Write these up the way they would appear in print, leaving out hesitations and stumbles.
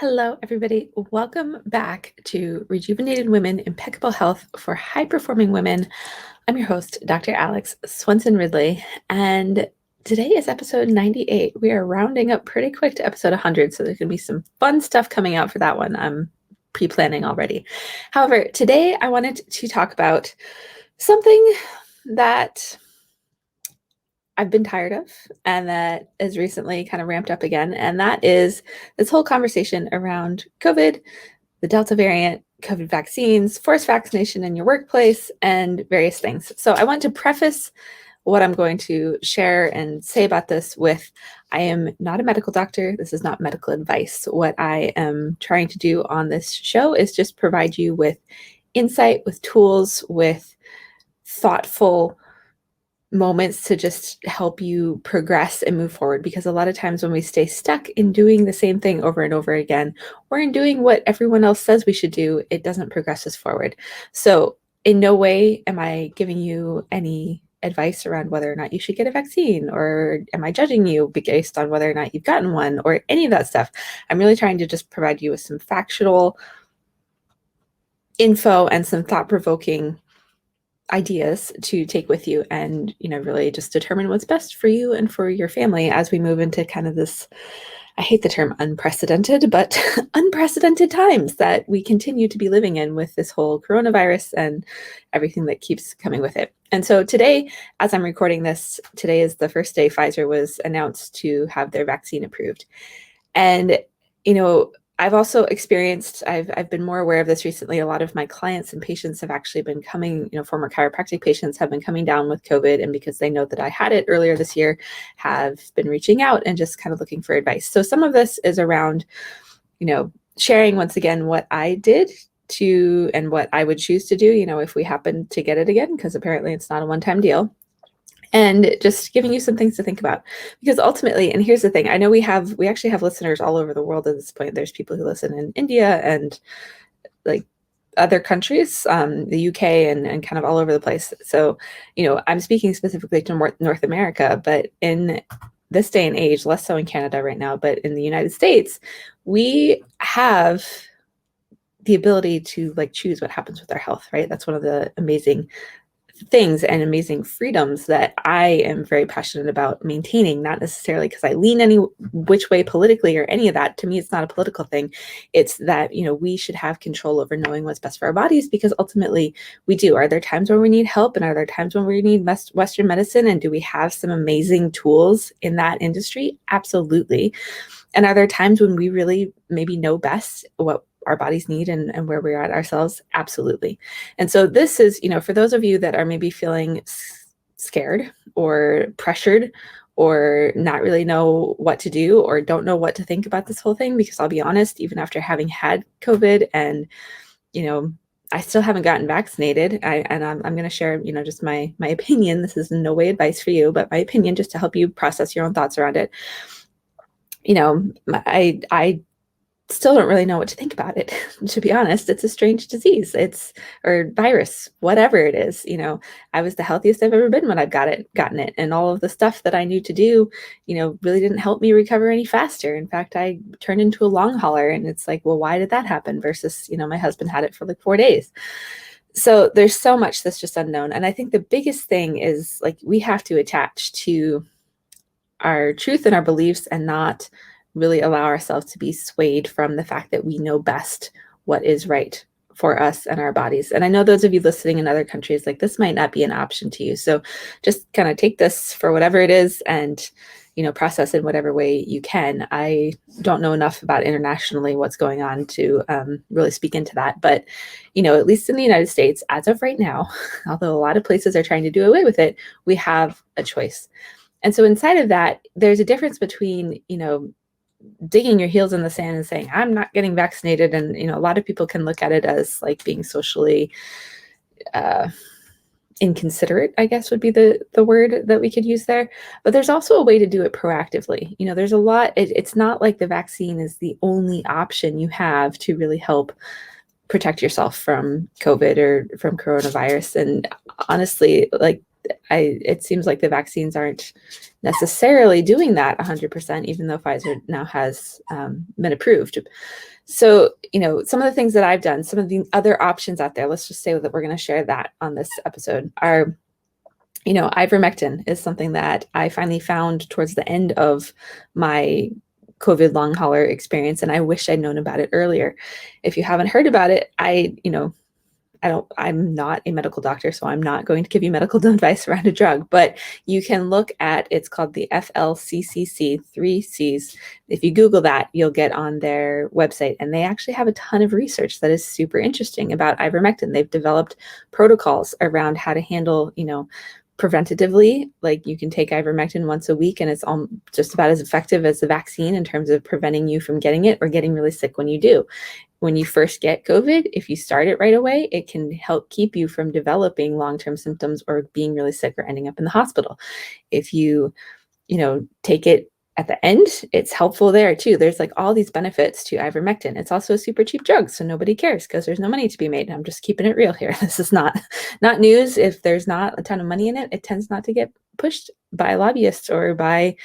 Hello, everybody. Welcome back to Rejuvenated Women, Impeccable Health for High-Performing Women. I'm your host, Dr. Alex Swenson Ridley, and today is episode 98. We are rounding up pretty quick to episode 100, so there's going to be some fun stuff coming out for that one. I'm pre-planning already. However, today I wanted to talk about something that I've been tired of and that is recently kind of ramped up again. And that is this whole conversation around COVID, the Delta variant, COVID vaccines, forced vaccination in your workplace, and various things. So I want to preface what I'm going to share and say about this with I am not a medical doctor. This is not medical advice. What I am trying to do on this show is just provide you with insight, with tools, with thoughtful moments to just help you progress and move forward. Because a lot of times when we stay stuck in doing the same thing over and over again, or in doing what everyone else says we should do, it doesn't progress us forward. So in no way am I giving you any advice around whether or not you should get a vaccine, or am I judging you based on whether or not you've gotten one, or any of that stuff. I'm really trying to just provide you with some factual info and some thought-provoking ideas to take with you and, really just determine what's best for you and for your family as we move into kind of this, I hate the term unprecedented, but unprecedented times that we continue to be living in with this whole coronavirus and everything that keeps coming with it. And so today, as I'm recording this, today is the first day Pfizer was announced to have their vaccine approved. And, I've also experienced, I've been more aware of this recently. A lot of my clients and patients have actually been coming, former chiropractic patients have been coming down with COVID. And because they know that I had it earlier this year, have been reaching out and just kind of looking for advice. So some of this is around, sharing once again what I did to and what I would choose to do, if we happen to get it again, because apparently it's not a one-time deal. And just giving you some things to think about, because ultimately, and here's the thing, I know we actually have listeners all over the world at this point. There's people who listen in India and like other countries, the UK and kind of all over the place. So, I'm speaking specifically to North America, but in this day and age, less so in Canada right now, but in the United States, we have the ability to choose what happens with our health, right? That's one of the amazing things and amazing freedoms that I am very passionate about maintaining, not necessarily because I lean any which way politically or any of that. To me, it's not a political thing. It's that, we should have control over knowing what's best for our bodies, because ultimately we do. Are there times when we need help, and are there times when we need Western medicine? And do we have some amazing tools in that industry? Absolutely. And are there times when we really maybe know best what our bodies need and where we're at ourselves? Absolutely. And so this is, for those of you that are maybe feeling scared or pressured or not really know what to do or don't know what to think about this whole thing, because I'll be honest, even after having had COVID and, I still haven't gotten vaccinated. I'm going to share, just my opinion. This is in no way advice for you, but my opinion, just to help you process your own thoughts around it. I still don't really know what to think about it. To be honest, it's a strange disease. Or virus, whatever it is. I was the healthiest I've ever been when I've gotten it. And all of the stuff that I knew to do, really didn't help me recover any faster. In fact, I turned into a long hauler, and it's like, well, why did that happen? Versus, my husband had it for 4 days. So there's so much that's just unknown. And I think the biggest thing is we have to attach to our truth and our beliefs and not really allow ourselves to be swayed from the fact that we know best what is right for us and our bodies. And I know those of you listening in other countries, this might not be an option to you. So just kind of take this for whatever it is and, process in whatever way you can. I don't know enough about internationally what's going on to really speak into that. But, at least in the United States, as of right now, although a lot of places are trying to do away with it, we have a choice. And so inside of that, there's a difference between, digging your heels in the sand and saying, I'm not getting vaccinated. And, a lot of people can look at it as being socially inconsiderate, I guess would be the word that we could use there. But there's also a way to do it proactively. There's a lot, it's not like the vaccine is the only option you have to really help protect yourself from COVID or from coronavirus. And honestly, it seems like the vaccines aren't necessarily doing that 100%, even though Pfizer now has been approved. So, some of the things that I've done, some of the other options out there, let's just say that we're going to share that on this episode, are, ivermectin is something that I finally found towards the end of my COVID long hauler experience, and I wish I'd known about it earlier. If you haven't heard about it, I'm not a medical doctor, so I'm not going to give you medical advice around a drug, but you can look at, it's called the FLCCC, 3Cs. If you Google that, you'll get on their website, and they actually have a ton of research that is super interesting about ivermectin. They've developed protocols around how to handle, preventatively. Like, you can take ivermectin once a week, and it's just about as effective as the vaccine in terms of preventing you from getting it or getting really sick when you do. When you first get COVID, if you start it right away, it can help keep you from developing long-term symptoms or being really sick or ending up in the hospital. If you, take it at the end, it's helpful there too. There's like all these benefits to ivermectin. It's also a super cheap drug, so nobody cares because there's no money to be made. I'm just keeping it real here. This is not news. If there's not a ton of money in it, it tends not to get pushed by lobbyists or by,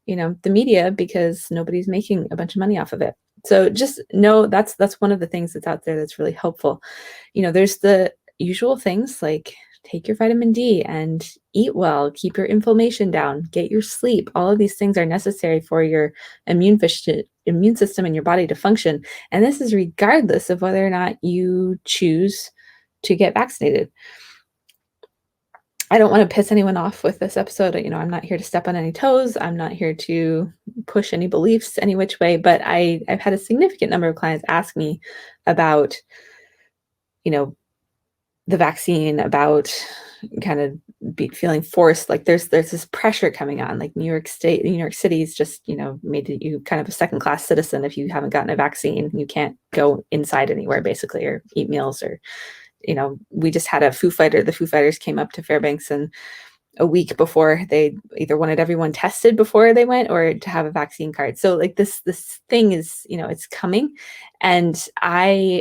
the media, because nobody's making a bunch of money off of it. So just know that's one of the things that's out there that's really helpful. There's the usual things like take your vitamin D and eat well, keep your inflammation down, get your sleep. All of these things are necessary for your immune system and your body to function. And this is regardless of whether or not you choose to get vaccinated. I don't want to piss anyone off with this episode. I'm not here to step on any toes. I'm not here to push any beliefs any which way, but I've had a significant number of clients ask me about, the vaccine, about kind of feeling forced. Like there's this pressure coming on, like New York City's just, made you kind of a second-class citizen. If you haven't gotten a vaccine, you can't go inside anywhere basically, or eat meals, or we just had the Foo Fighters came up to Fairbanks, and a week before, they either wanted everyone tested before they went or to have a vaccine card. So like this thing is, it's coming. And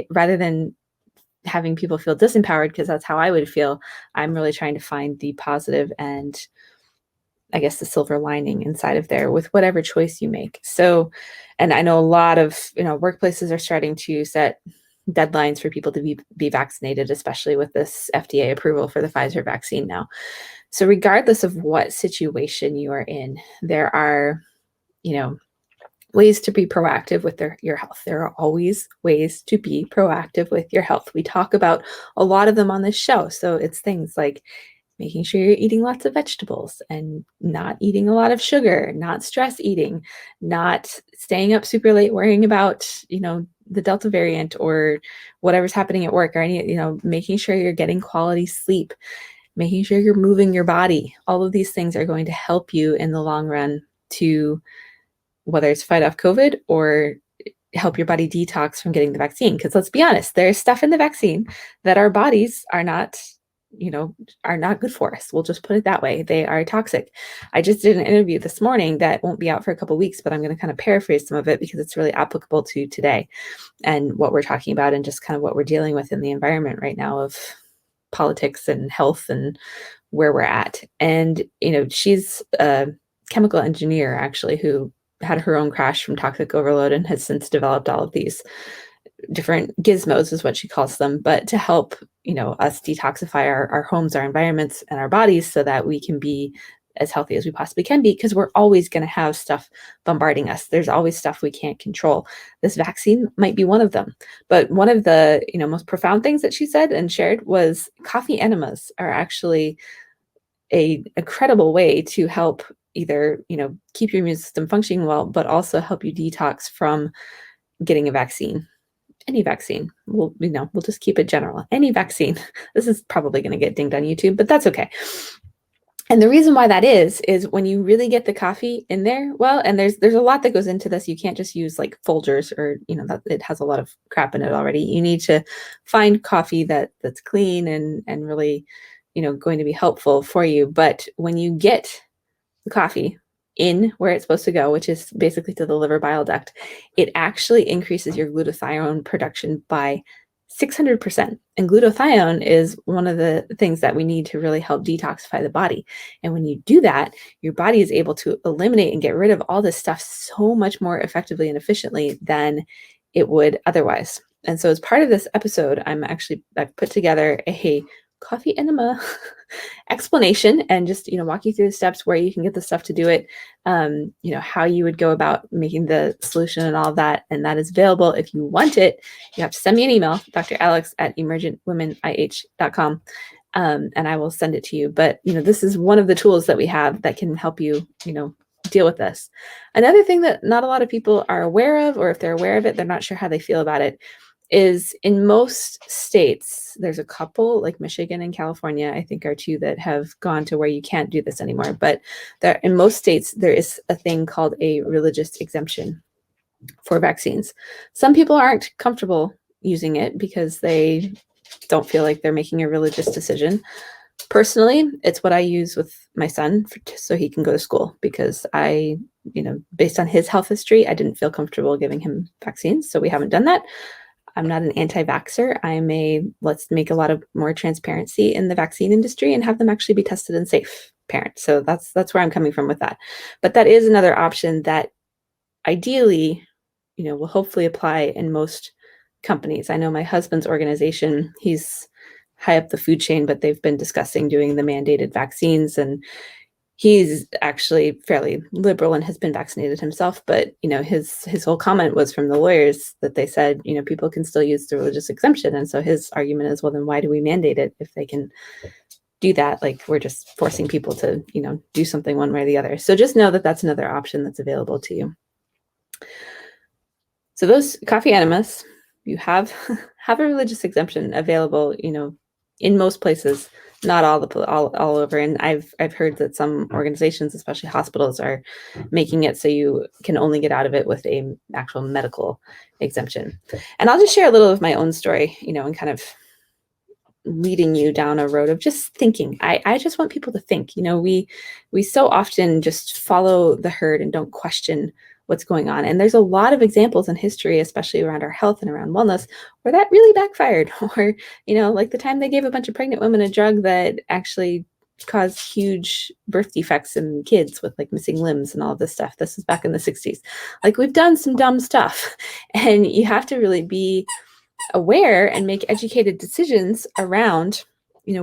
rather than having people feel disempowered, because that's how I would feel, I'm really trying to find the positive and I guess the silver lining inside of there with whatever choice you make. So, and I know a lot of, workplaces are starting to set deadlines for people to be vaccinated, especially with this FDA approval for the Pfizer vaccine now. So regardless of what situation you are in, there are, ways to be proactive with your health. There are always ways to be proactive with your health. We talk about a lot of them on this show. So it's things like making sure you're eating lots of vegetables and not eating a lot of sugar, not stress eating, not staying up super late worrying about, the Delta variant or whatever's happening at work, or making sure you're getting quality sleep, making sure you're moving your body. All of these things are going to help you in the long run to, whether it's fight off COVID or help your body detox from getting the vaccine. Because let's be honest, there's stuff in the vaccine that our bodies are not good for us. We'll just put it that way. They are toxic. I just did an interview this morning that won't be out for a couple of weeks, but I'm going to kind of paraphrase some of it because it's really applicable to today and what we're talking about and just kind of what we're dealing with in the environment right now of politics and health and where we're at. And, she's a chemical engineer actually who had her own crash from toxic overload and has since developed all of these different gizmos is what she calls them, but to help, us detoxify our homes, our environments, and our bodies so that we can be as healthy as we possibly can be, because we're always going to have stuff bombarding us. There's always stuff we can't control. This vaccine might be one of them. But one of the, most profound things that she said and shared was coffee enemas are actually a incredible way to help either, keep your immune system functioning well, but also help you detox from getting a vaccine. Any vaccine. We'll just keep it general. Any vaccine. This is probably going to get dinged on YouTube, but that's okay. And the reason why that is when you really get the coffee in there, well, and there's a lot that goes into this. You can't just use like Folgers or, that it has a lot of crap in it already. You need to find coffee that's clean and really, going to be helpful for you. But when you get the coffee in where it's supposed to go, which is basically to the liver bile duct, it actually increases your glutathione production by 600%. And glutathione is one of the things that we need to really help detoxify the body. And when you do that, your body is able to eliminate and get rid of all this stuff so much more effectively and efficiently than it would otherwise. And so as part of this episode, I've put together a coffee enema explanation and just, walk you through the steps where you can get the stuff to do it, how you would go about making the solution and all of that. And that is available. If you want it, you have to send me an email, dralex@emergentwomenih.com. And I will send it to you. But, this is one of the tools that we have that can help you, deal with this. Another thing that not a lot of people are aware of, or if they're aware of it, they're not sure how they feel about it, is in most states, there's a couple like Michigan and California, I think are two that have gone to where you can't do this anymore. But in most states, there is a thing called a religious exemption for vaccines. Some people aren't comfortable using it because they don't feel like they're making a religious decision. Personally, it's what I use with my son so he can go to school, because based on his health history, I didn't feel comfortable giving him vaccines. So we haven't done that. I'm not an anti-vaxxer. Let's make a lot of more transparency in the vaccine industry and have them actually be tested and safe parent. So that's where I'm coming from with that. But that is another option that ideally, will hopefully apply in most companies. I know my husband's organization, he's high up the food chain, but they've been discussing doing the mandated vaccines, and he's actually fairly liberal and has been vaccinated himself. But, his whole comment was from the lawyers that they said, people can still use the religious exemption. And so his argument is, well, then why do we mandate it if they can do that? Like, we're just forcing people to, do something one way or the other. So just know that that's another option that's available to you. So those coffee enemas, you have a religious exemption available, in most places, not all over. And I've heard that some organizations, especially hospitals, are making it so you can only get out of it with a actual medical exemption. And I'll just share a little of my own story, and kind of leading you down a road of just thinking. I just want people to think. We so often just follow the herd and don't question what's going on. And there's a lot of examples in history, especially around our health and around wellness, where that really backfired. Or, like the time they gave a bunch of pregnant women a drug that actually caused huge birth defects in kids with like missing limbs and all of this stuff. This was back in the 60s. Like, we've done some dumb stuff, and you have to really be aware and make educated decisions around,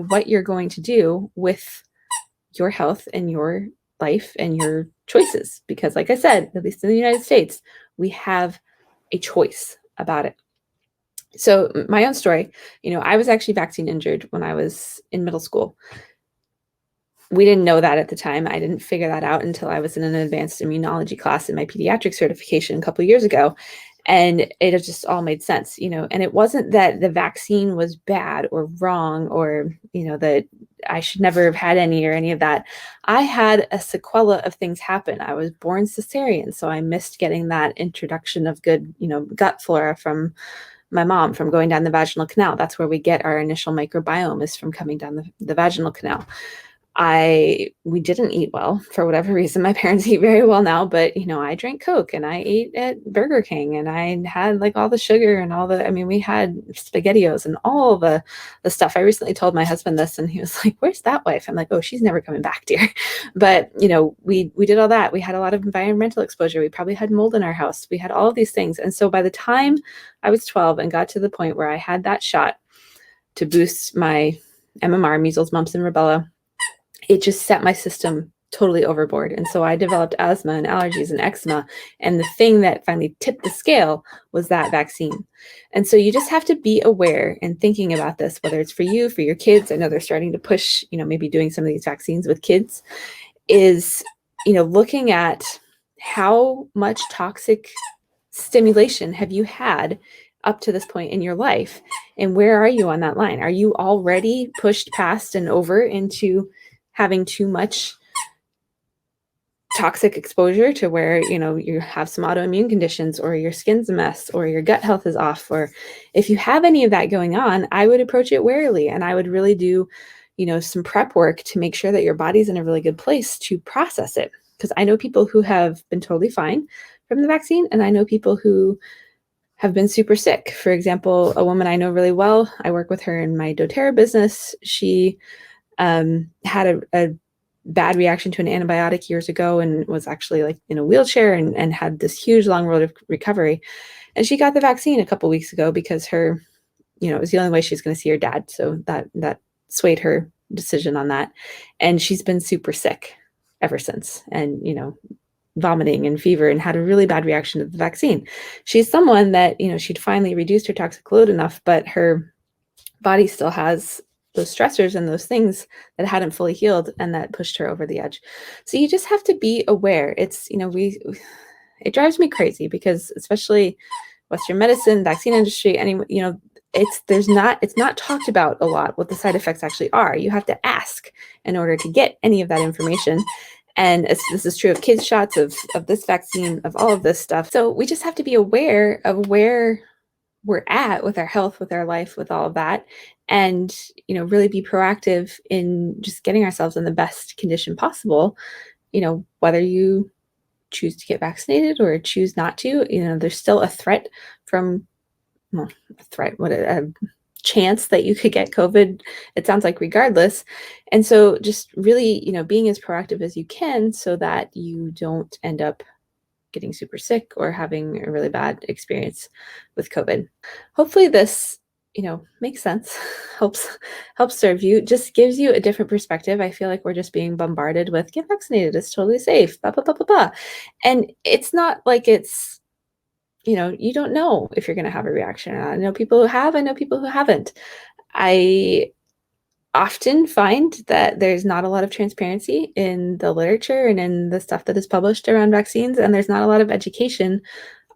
what you're going to do with your health and your life and your choices. Because like I said, at least in the United States, we have a choice about it. So my own story, I was actually vaccine injured when I was in middle school. We didn't know that at the time. I didn't figure that out until I was in an advanced immunology class in my pediatric certification a couple of years ago. And it just all made sense, and it wasn't that the vaccine was bad or wrong, or, that I should never have had any or any of that. I had a sequela of things happen. I was born cesarean, so I missed getting that introduction of good, gut flora from my mom from going down the vaginal canal. That's where we get our initial microbiome, is from coming down the vaginal canal. We didn't eat well for whatever reason. My parents eat very well now, but I drank Coke and I ate at Burger King and I had like all the sugar and we had SpaghettiOs and all the stuff. I recently told my husband this and he was like, "Where's that wife?" I'm like, "Oh, she's never coming back, dear." But we did all that. We had a lot of environmental exposure. We probably had mold in our house. We had all of these things. And so by the time I was 12 and got to the point where I had that shot to boost my MMR, measles, mumps, and rubella, it just set my system totally overboard. And so I developed asthma and allergies and eczema. And the thing that finally tipped the scale was that vaccine. And so you just have to be aware and thinking about this, whether it's for you, for your kids. I know they're starting to push, maybe doing some of these vaccines with kids, is, looking at how much toxic stimulation have you had up to this point in your life? And where are you on that line? Are you already pushed past and over into having too much toxic exposure to where, you have some autoimmune conditions, or your skin's a mess, or your gut health is off? Or if you have any of that going on, I would approach it warily, and I would really do, some prep work to make sure that your body's in a really good place to process it. Because I know people who have been totally fine from the vaccine, and I know people who have been super sick. For example, a woman I know really well, I work with her in my doTERRA business. She had a bad reaction to an antibiotic years ago and was actually like in a wheelchair and had this huge long road of recovery. And she got the vaccine a couple weeks ago because her, it was the only way she's going to see her dad. So that swayed her decision on that. And she's been super sick ever since. And, vomiting and fever and had a really bad reaction to the vaccine. She's someone that, she'd finally reduced her toxic load enough, but her body still has those stressors and those things that hadn't fully healed and that pushed her over the edge. So you just have to be aware. It's, it drives me crazy because especially Western medicine, vaccine industry, it's not talked about a lot what the side effects actually are. You have to ask in order to get any of that information. And this is true of kids shots, of this vaccine, of all of this stuff. So we just have to be aware of where we're at with our health, with our life, with all of that, and really be proactive in just getting ourselves in the best condition possible. Whether you choose to get vaccinated or choose not to, there's still a threat from, well, a threat, what a chance that you could get COVID, it sounds like, regardless. And so just really, being as proactive as you can so that you don't end up getting super sick or having a really bad experience with COVID. Hopefully this, makes sense, helps serve you, just gives you a different perspective. I feel like we're just being bombarded with get vaccinated, it's totally safe, blah, blah, blah, blah, blah. And it's not like it's, you don't know if you're going to have a reaction or not. I know people who have, I know people who haven't. I often find that there's not a lot of transparency in the literature and in the stuff that is published around vaccines, and there's not a lot of education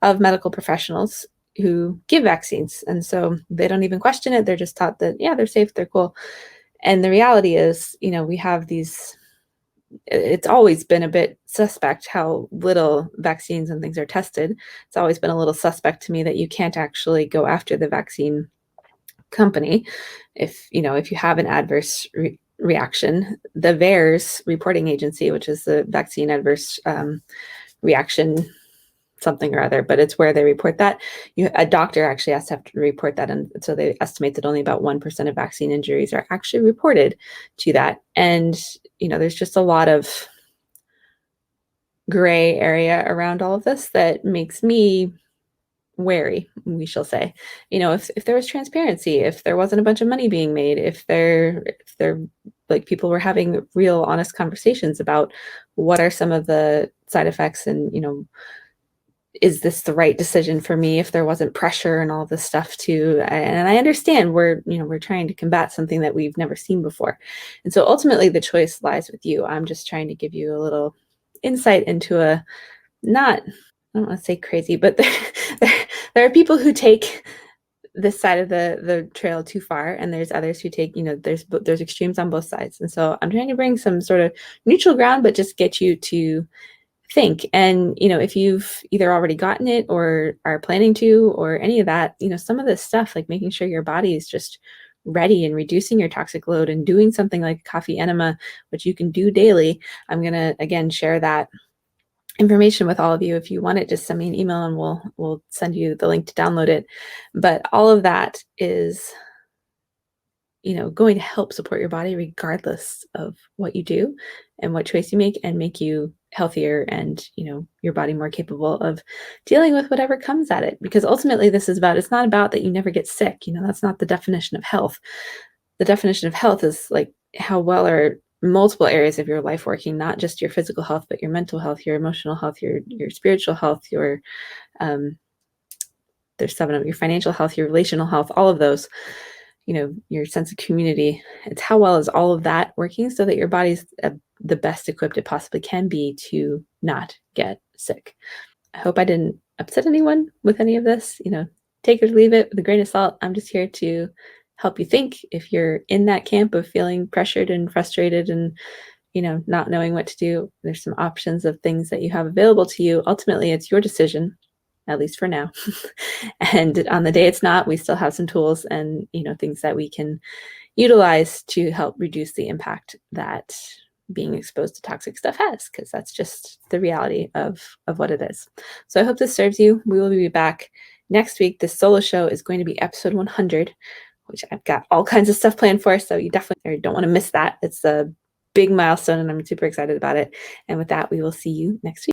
of medical professionals who give vaccines. And so they don't even question it. They're just taught that, yeah, they're safe, they're cool. And the reality is, we have these, it's always been a bit suspect how little vaccines and things are tested. It's always been a little suspect to me that you can't actually go after the vaccine company if you have an adverse reaction. The VAERS reporting agency, which is the vaccine adverse reaction something or other, but it's where they report that. A doctor actually has to report that, and so they estimate that only about 1% of vaccine injuries are actually reported to that. And there's just a lot of gray area around all of this that makes me wary, we shall say. If there was transparency, if there wasn't a bunch of money being made, if there like people were having real honest conversations about what are some of the side effects, and is this the right decision for me, if there wasn't pressure and all this stuff too. And I understand we're trying to combat something that we've never seen before. And so ultimately the choice lies with you. I'm just trying to give you a little insight into a, not, I don't want to say crazy, but there are people who take this side of the trail too far, and there's others who take, there's extremes on both sides. And so I'm trying to bring some sort of neutral ground, but just get you to think. And if you've either already gotten it or are planning to, or any of that, some of this stuff, like making sure your body is just ready and reducing your toxic load and doing something like coffee enema, which you can do daily. I'm going to again share that information with all of you. If you want it, just send me an email and we'll send you the link to download it. But all of that is going to help support your body regardless of what you do and what choice you make, and make you healthier and your body more capable of dealing with whatever comes at it. Because ultimately this is about, it's not about that you never get sick. That's not the definition of health. The definition of health is like how well are multiple areas of your life working, not just your physical health, but your mental health, your emotional health, your spiritual health, your there's 7 of your financial health, your relational health, all of those, your sense of community. It's how well is all of that working so that your body's the best equipped it possibly can be to not get sick. I hope I didn't upset anyone with any of this. Take it or leave it with a grain of salt. I'm just here to help you think. If you're in that camp of feeling pressured and frustrated and not knowing what to do, there's some options of things that you have available to you. Ultimately, it's your decision, at least for now. And on the day it's not, we still have some tools and things that we can utilize to help reduce the impact that being exposed to toxic stuff has, because that's just the reality of what it is. So I hope this serves you. We will be back Next week, the solo show is going to be episode 100, which I've got all kinds of stuff planned for. So you definitely don't want to miss that. It's a big milestone and I'm super excited about it. And with that, we will see you next week.